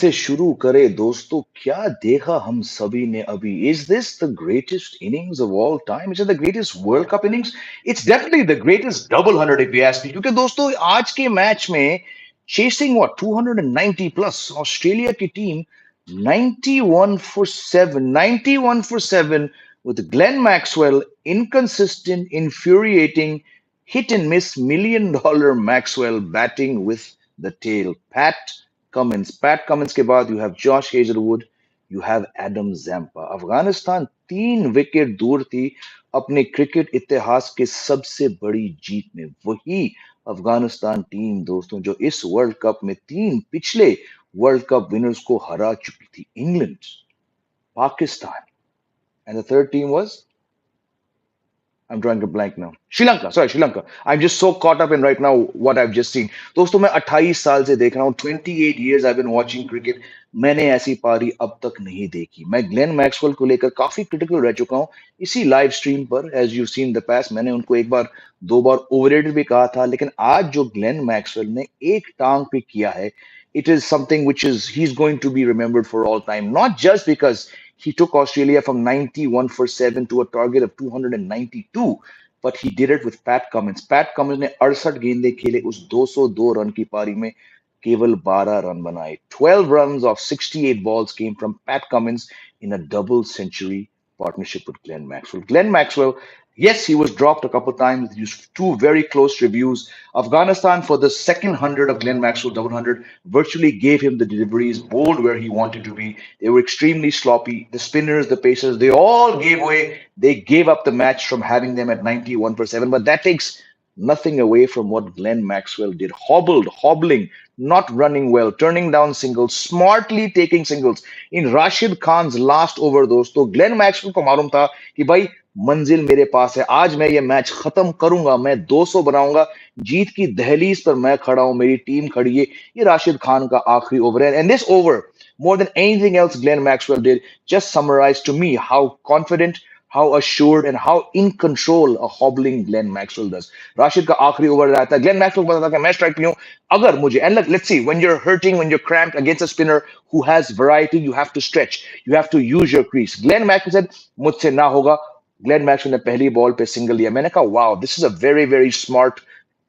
से शुरू करे दोस्तों क्या देखा हम सभी ने अभी is this the greatest innings of all time is it the greatest world cup innings it's definitely the greatest double hundred if you ask me क्योंकि दोस्तों आज के मैच में चेसिंग व्हाट 290 प्लस ऑस्ट्रेलिया की team 91 for 7 91 for 7 with Glenn Maxwell inconsistent infuriating hit and miss $1 million Maxwell batting with the tail Pat Cummins के बाद you have Josh Hazelwood, you have Adam Zampa. Afghanistan 3 wicket दूर थी अपने cricket इतिहास के सबसे बड़ी जीत में वही अफगानिस्तान टीम दोस्तों जो इस वर्ल्ड कप में 3 पिछले वर्ल्ड कप विनर्स को हरा चुकी थी England Pakistan and the third team was I'm drawing a blank now. Sri Lanka, sorry, Sri Lanka. I'm just so caught up in right now what I've just seen. दोस्तों मैं 28 साल से देख रहा हूँ 28 years I've been watching cricket. मैंने ऐसी पारी अब तक नहीं देखी. मैं ग्लेन मैक्सवेल को लेकर काफी क्रिटिकल रह चुका हूँ इसी लाइव स्ट्रीम पर एज यू सीन द पास मैंने उनको एक बार दो बार ओवररेटेड भी कहा था लेकिन आज जो ग्लेन मैक्सवेल ने एक टांग पे किया है it is something which is he's going to be remembered for all time not just because he took Australia from 91 for 7 to a target of 292 but he did it with Pat Cummins ने 68 गेंदें खेले उस 202 run की पारी में केवल 12 run बनाए 12 runs of 68 balls came from Pat Cummins in a double century partnership with Glenn Maxwell yes he was dropped a couple times used two very close reviews Afghanistan for the second 100 of Glenn Maxwell double 100 virtually gave him the deliveries bowled where he wanted to be they were extremely sloppy. The spinners, the pacers, they all gave away. They gave up the match from having them at 91 for 7. But that takes nothing away from what Glenn Maxwell did. Hobbling, not running well, turning down singles, smartly taking singles. In Rashid Khan's last over, दोस्तों Glenn Maxwell को मालूम था कि भाई मंजिल मेरे पास है आज मैं ये मैच खत्म करूंगा मैं 200 बनाऊंगा जीत की दहलीज पर मैं खड़ा हूं मेरी टीम खड़ी है ये राशिद खान का आखिरी ओवर है and this over more than anything else Glenn Maxwell did just summarized to me how confident how assured and how in control a hobbling Glenn Maxwell does. Rashid का आखिरी ओवर रहा था Glenn Maxwell बताता था कि मैं strike पे हूं अगर मुझे and let's see when you're hurting when you're cramped against a spinner who has variety you have to stretch you have to use your crease. Glenn Maxwell said मुझसे ना होगा Glenn Maxwell ने पहली ball पे single लिया मैंने कहा wow this is a very smart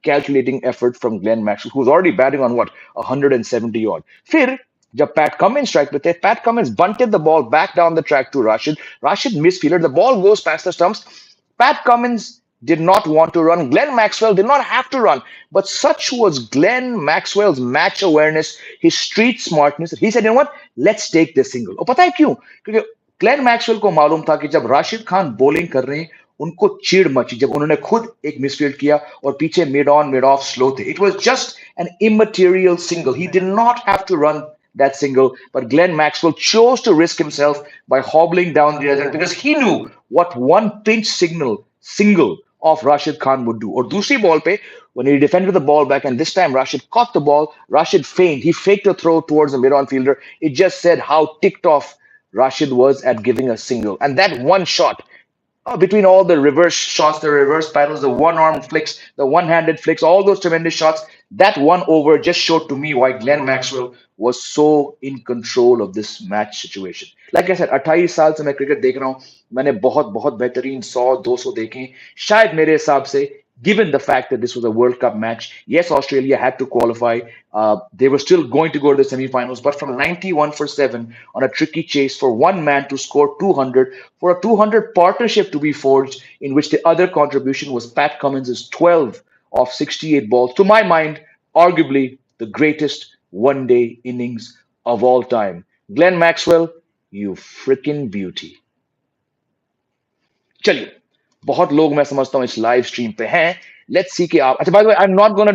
calculating effort from Glenn Maxwell who's already batting on what 170 odd. फिर जब पैट कमिंस स्ट्राइक पे थे PAT Cummins bunted the ball back down the track to Rashid misfielded the ball goes past the stumps Pat Cummins did not want to run Glenn Maxwell did not have to run but such was Glenn Maxwell's match awareness his street smartness he said you know what let's take this single और पता है क्यों क्योंकि Glenn Maxwell को मालूम था कि जब राशिद खान बॉलिंग कर रहे हैं उनको चिढ़ मची जब उन्होंने खुद एक मिसफील्ड किया और पीछे mid on mid off slow थे it was just an immaterial single he did not have to run that single. But Glenn Maxwell chose to risk himself by hobbling down the other end because he knew what one pinch single of Rashid Khan would do. Or दूसरी ball पे, when he defended the ball back, and this time Rashid caught the ball, Rashid feigned. He faked a throw towards the mid-on fielder. It just said how ticked off Rashid was at giving a single. And that one shot, between all the reverse shots, the reverse paddles, the one-arm flicks, the one-handed flicks, all those tremendous shots, that one over just showed to me why Glenn Maxwell was so in control of this match situation. Like I said, 28 साल से मैं cricket देख रहा हूँ मैंने बहुत बहुत बेहतरीन 100-200 देखे शायद मेरे हिसाब से given the fact that this was a World Cup match, yes, Australia had to qualify. They were still going to go to the semifinals, but from 91 for 7 on a tricky chase for one man to score 200, for a 200 partnership to be forged, in which the other contribution was Pat Cummins' 12 of 68 balls. To my mind, arguably the greatest one-day innings of all time. Glenn Maxwell, you freaking beauty. चलिए बहुत लोग मैं समझता हूं इस live stream पे हैं let's see कि आप अच्छा by the way I am not gonna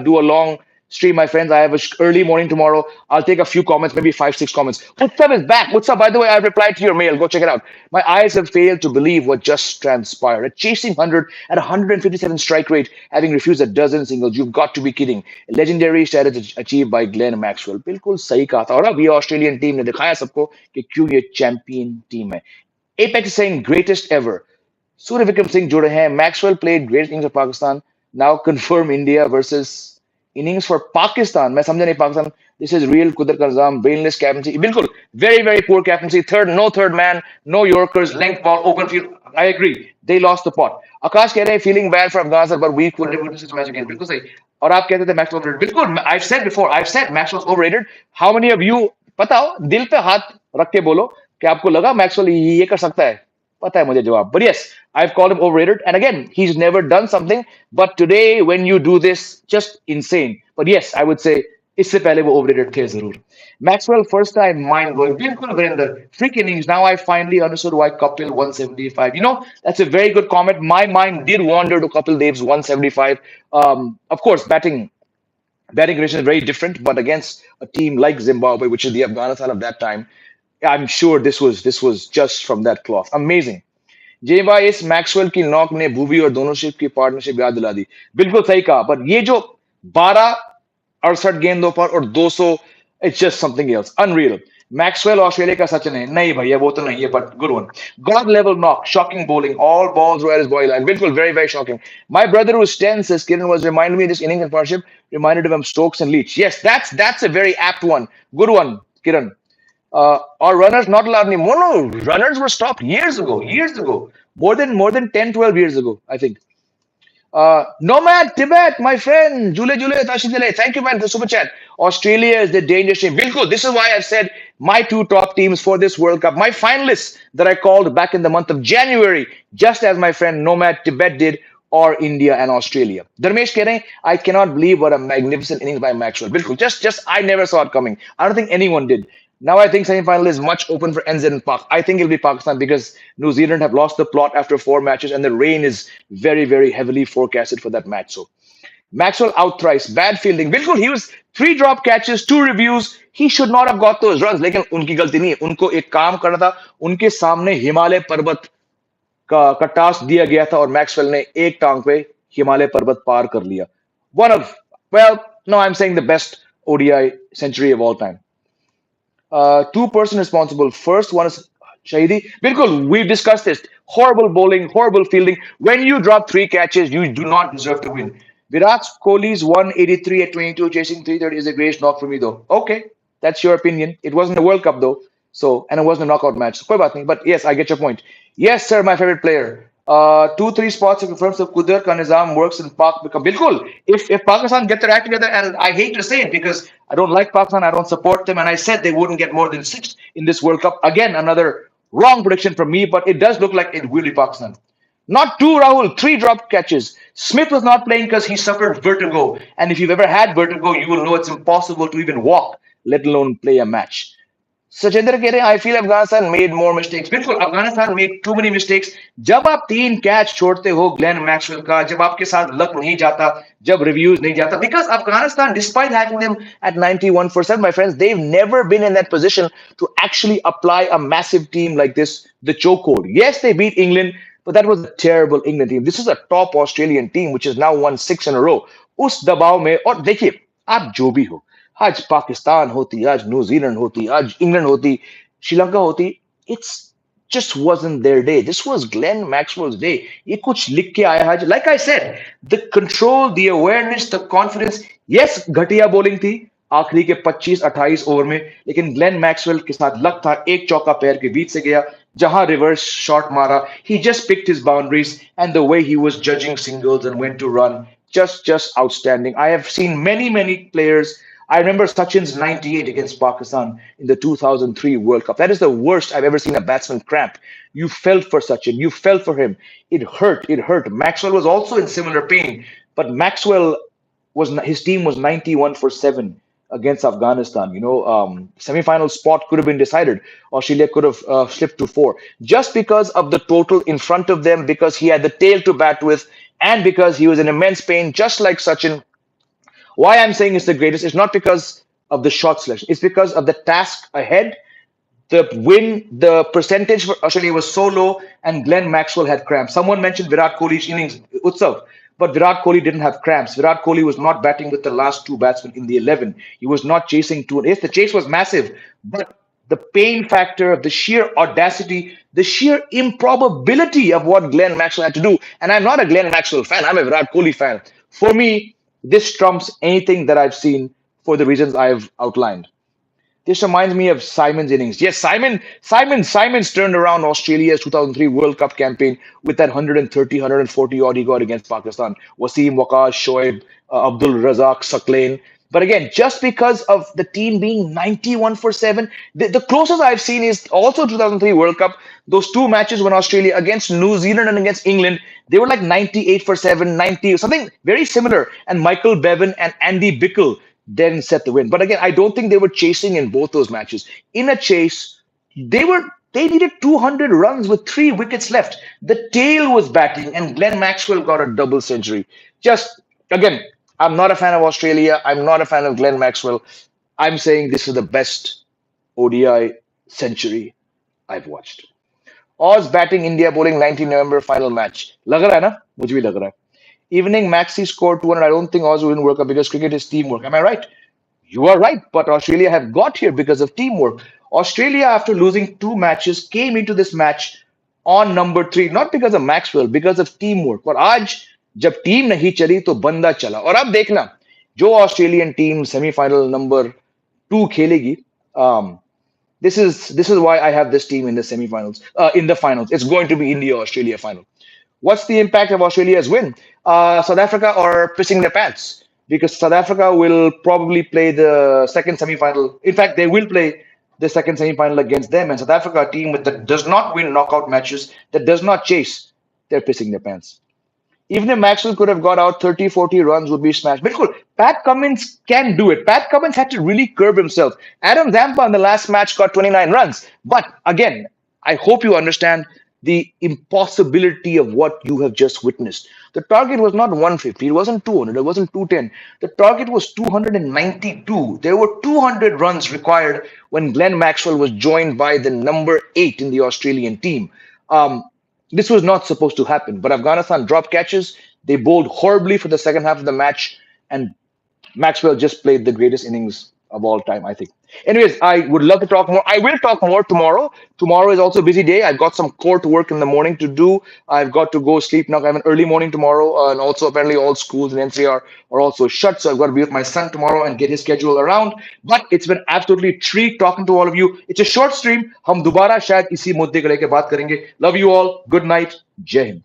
do a long stream my friends I have a early morning tomorrow I'll take a few comments maybe 5-6 comments what's up is back what's up by the way I've replied to your mail go check it out my eyes have failed to believe what just transpired a chasing 100 at 157 strike rate having refused a dozen singles you've got to be kidding a legendary status achieved by Glenn Maxwell बिल्कुल सही कहा था और अब ये Australian team ने दिखाया सबको कि क्यों ये चैंपियन टीम है Apex is saying greatest ever Surya Vikram Singh जुड़े हैं Maxwell played great innings of Pakistan now confirm India versus innings for Pakistan. मैं समझा नहीं Pakistan. This is real Kudar ka nizam, brainless captaincy. बिल्कुल very very poor captaincy. Third man, no Yorkers, length ball, open field. I agree. They lost the pot. आकाश कह रहे हैं feeling bad for Afghanistan, but we could never do such a match again. बिल्कुल सही. और आप कहते थे Maxwell overrated. बिल्कुल I've said before. I've said Maxwell's overrated. How many of you बताओ दिल पे हाथ रख के बोलो कि आपको लगा Maxwell ये कर सकता है? पता है मुझे जवाब. But yes, I've called him overrated. And again, he's never done something. But today, when you do this, just insane. But yes, I would say इससे पहले वो overrated थे जरूर. Maxwell first time mind blowing. बिल्कुल Virender. Freak innings. Now I finally understood why Kapil 175. You know, that's a very good comment. My mind did wander to Kapil Dev's 175. Of course, batting condition is very different, but against a team like Zimbabwe, which is the Afghanistan of that time, I'm sure this was just from that cloth. Amazing. जे भाई इस Maxwell की knock ने भूवी और दोनों ship की partnership याद दिला दी. बिल्कुल सही कहा. पर ये जो 12 68 गेंदों पर और 200, it's just something else unreal. Maxwell Australia का सचिन है नहीं भैया वो तो नहीं है but good one. God level knock shocking bowling all balls were at his body line. बिल्कुल very very shocking. My brother who stands this Kiran was remind me this inning in partnership reminded him of Stokes and Leach. Yes, that's a very apt one. Good one, Kiran. Or runners not allowed anymore. No, runners were stopped years ago. Years ago, more than 10, 12 years ago, I think. Nomad Tibet, my friend, Jule Tashidele. Thank you, man, for super chat. Australia is the dangerous team. Bilkul, this is why I've said my two top teams for this World Cup, my finalists that I called back in the month of January, just as my friend Nomad Tibet did, or India and Australia. Dharmesh Kere, I cannot believe what a magnificent innings by Maxwell. Bilkul, just I never saw it coming. I don't think anyone did. Now I think semi-final is much open for NZ and Pak. I think it'll be Pakistan because New Zealand have lost the plot after 4 matches and the rain is very, very heavily forecasted for that match. So Maxwell out thrice, bad fielding. Bilkul, he was 3 drop catches, 2 reviews. He should not have got those runs. लेकिन उनकी गलती नहीं है. उनको एक काम करना था. उनके सामने हिमालय पर्वत का टास्क दिया गया था और मैक्सवेल ने एक टांग पे हिमालय पर्वत पार कर लिया. One of, well, no, I'm saying the best ODI century of all time. Two-person responsible. First one is Shahidi. Bilkul, we've discussed this. Horrible bowling, horrible fielding. When you drop 3 catches, you do not deserve to win. Virat Kohli's 183 at 22 chasing 330 is a great knock for me, though. Okay, that's your opinion. It wasn't a World Cup, though. So, and it wasn't a knockout match. So, koi baat nahi. But yes, I get your point. Yes, sir, my favorite player. 2-3 spots have confirmed that Kudar ka nizam works in Pak. Bilkul, if Pakistan get their act together, and I hate to say it because I don't like Pakistan, I don't support them, and I said they wouldn't get more than 6 in this World Cup. Again, another wrong prediction from me, but it does look like it will be Pakistan. Not 2, Rahul, 3 drop catches. Smith was not playing because he suffered vertigo. And if you've ever had vertigo, you will know it's impossible to even walk, let alone play a match. Sachinder कह रहे हैं I feel Afghanistan made more mistakes. बिल्कुल Afghanistan made too many mistakes. जब आप 3 catch छोड़ते हो Glenn Maxwell का, जब आपके साथ लक नहीं जाता, जब रिव्यूज नहीं जाता, because Afghanistan despite having them at 91% my friends they've never been in that position to actually apply a massive team like this, the chokehold. Yes, they beat England, but that was a terrible England team. This is a top Australian team which has now won 6 in a row. उस दबाव में, और देखिए आप जो भी हो, आज पाकिस्तान होती, आज न्यूजीलैंड होती, आज इंग्लैंड होती, श्रीलंका होती, it's just wasn't their day. This was Glenn Maxwell's day. ये कुछ लिख के आया है. Like I said, the control, the awareness, the confidence. Yes, घटिया bowling थी आखिरी के 25-28 ओवर में, लेकिन ग्लेन मैक्सवेल के साथ लक था. एक चौका पैर के बीच से गया, जहां रिवर्स शॉट मारा. He just picked his boundaries, and the way he was judging singles and when to run, just outstanding. I have seen many players. I remember Sachin's 98 against Pakistan in the 2003 World Cup. That is the worst I've ever seen a batsman cramp. You felt for Sachin. You felt for him. It hurt. It hurt. Maxwell was also in similar pain, but Maxwell his team was 91 for 7 against Afghanistan. Semi-final spot could have been decided. Australia could have slipped to 4 just because of the total in front of them, because he had the tail to bat with, and because he was in immense pain, just like Sachin. Why I'm saying it's the greatest is not because of the shot selection. It's because of the task ahead. The percentage for Australia was so low, and Glenn Maxwell had cramps. Someone mentioned Virat Kohli's innings, Utsav, but Virat Kohli didn't have cramps. Virat Kohli was not batting with the last 2 batsmen in the 11. He was not chasing 2. Yes, the chase was massive, but the pain factor, the sheer audacity, the sheer improbability of what Glenn Maxwell had to do. And I'm not a Glenn Maxwell fan. I'm a Virat Kohli fan. For me, This trumps anything that I've seen for the reasons I've outlined. This reminds me of Simon's innings. Yes, Simon's turned around Australia's 2003 World Cup campaign with that 130, 140 odd he got against Pakistan. Wasim, Waqas, Shoaib, Abdul Razak, Saklain. But again, just because of the team being 91 for 7, the closest I've seen is also 2003 World Cup. Those two matches when Australia against New Zealand and against England, they were like 98 for 7, 90, something very similar. And Michael Bevan and Andy Bickle then set the win. But again, I don't think they were chasing in both those matches. In a chase, they needed 200 runs with 3 wickets left. The tail was batting, and Glenn Maxwell got a double century. Just again, I'm not a fan of Australia. I'm not a fan of Glenn Maxwell. I'm saying this is the best ODI century I've watched. Oz batting, India bowling 19 November final match. लग रहा है ना? मुझे भी लग रहा है. Evening, Maxi scored 200. I don't think Oz will work out because cricket is teamwork. Am I right? You are right, but Australia have got here because of teamwork. Australia, after losing 2 matches, came into this match on number 3, not because of Maxwell, because of teamwork. और आज जब team नहीं चली तो बंदा चला. और अब देखना जो ऑस्ट्रेलियन टीम सेमीफाइनल नंबर 2 खेलेगी. This is why I have this team in the semifinals, in the finals. It's going to be India Australia final. What's the impact of Australia's win? South Africa are pissing their pants because South Africa will probably play the second semifinal. In fact, they will play the second semifinal against them. And South Africa, a team that does not win knockout matches, that does not chase, they're pissing their pants. Even if Maxwell could have got out 30, 40 runs, would be smashed. But cool, Pat Cummins can do it. Pat Cummins had to really curb himself. Adam Zampa in the last match got 29 runs. But again, I hope you understand the impossibility of what you have just witnessed. The target was not 150, it wasn't 200, it wasn't 210. The target was 292. There were 200 runs required when Glenn Maxwell was joined by the number 8 in the Australian team. This was not supposed to happen, but Afghanistan dropped catches. They bowled horribly for the second half of the match, and Maxwell just played the greatest innings of all time, I think. Anyways, I would love to talk more. I will talk more tomorrow. Tomorrow is also a busy day. I've got some court work in the morning to do. I've got to go sleep now. I have an early morning tomorrow, and also apparently all schools in NCR are also shut. So I've got to be with my son tomorrow and get his schedule around. But it's been absolutely a treat talking to all of you. It's a short stream. हम दोबारा शायद इसी मुद्दे को लेकर बात करेंगे. Love you all. Good night. Jai Hind.